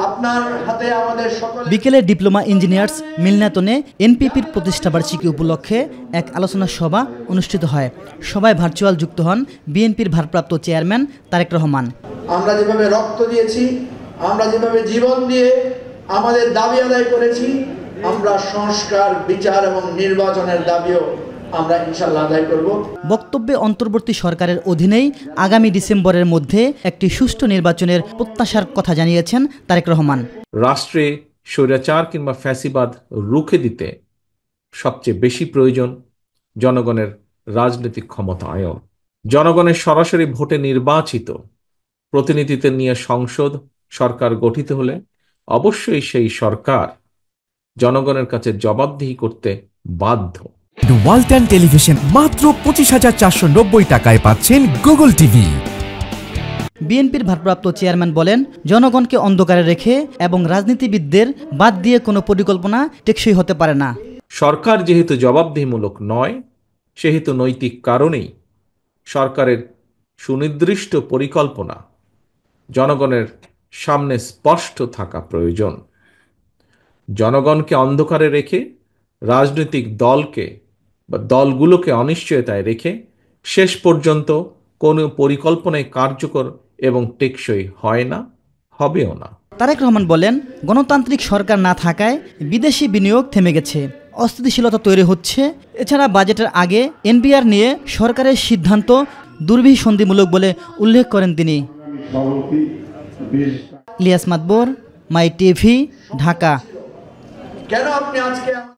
আপনার হাতে আমাদের সকল। বিকেলে ডিপ্লোমা ইঞ্জিনিয়ার্স মিলনায়তনে এনপিপির প্রতিষ্ঠাবার্ষিকী উপলক্ষে এক আলোচনা সভা অনুষ্ঠিত হয়। সভায় ভার্চুয়াল যুক্ত হন বিএনপির ভারপ্রাপ্ত চেয়ারম্যান তারেক রহমান। আমরা যেভাবে রক্ত দিয়েছি, আমরা যেভাবে জীবন দিয়ে আমাদের দাবি আদায় করেছি, আমরা সংস্কার, বিচার এবং নির্বাচনের দাবিও আমরা ইনশাআল্লাহ আদায় করব। বক্তব্যে অন্তর্বর্তী সরকারের অধীনেই আগামী ডিসেম্বরের মধ্যে একটি সুষ্ঠু নির্বাচনের প্রত্যাশার কথা জানিয়েছেন তারেক রহমান। রাষ্ট্রে স্বৈরাচার কিংবা ফ্যাসিবাদ রুখে দিতে সবচেয়ে বেশি প্রয়োজন জনগণের রাজনৈতিক ক্ষমতায়ন। জনগণের সরাসরি ভোটে নির্বাচিত প্রতিনিধিত্ব নিয়ে সংসদ সরকার গঠিত হলে অবশ্যই সেই সরকার জনগণের কাছে জবাবদিহি করতে বাধ্য। ওয়ালটন টেলিভিশন মাত্র 25,490 টাকায় পাচ্ছেন গুগল টিভি। বিএনপির ভারপ্রাপ্ত চেয়ারম্যান বলেন, জনগণকে অন্ধকারে রেখে এবং রাজনীতিবিদদের বাদ দিয়ে কোনো পরিকল্পনা টেকসই হতে পারে না। সরকার যেহেতু জবাবদিহিমূলক নয়, সেহেতু নৈতিক কারণেই সরকারের সুনির্দিষ্ট পরিকল্পনা জনগণের সামনে স্পষ্ট থাকা প্রয়োজন। জনগণকে অন্ধকারে রেখে রাজনৈতিক দলকে বা দলগুলোকে অনিশ্চয়তায় রেখে শেষ পর্যন্ত কোনো পরিকল্পনায় কার্যকর এবং টেকসই হয় না, হবেও না। তারেক রহমান বলেন, গণতান্ত্রিক সরকার না থাকায় বিদেশি বিনিয়োগ থেমে গেছে, অস্থিতিশীলতা তৈরি হচ্ছে। এছাড়া বাজেটের আগে এনবিআর নিয়ে সরকারের সিদ্ধান্ত দুর্বিসন্ধিমূলক বলে উল্লেখ করেন তিনি। ইলিয়াস মাতবর, মাই টিভি, ঢাকা। কেন আপনি আজকে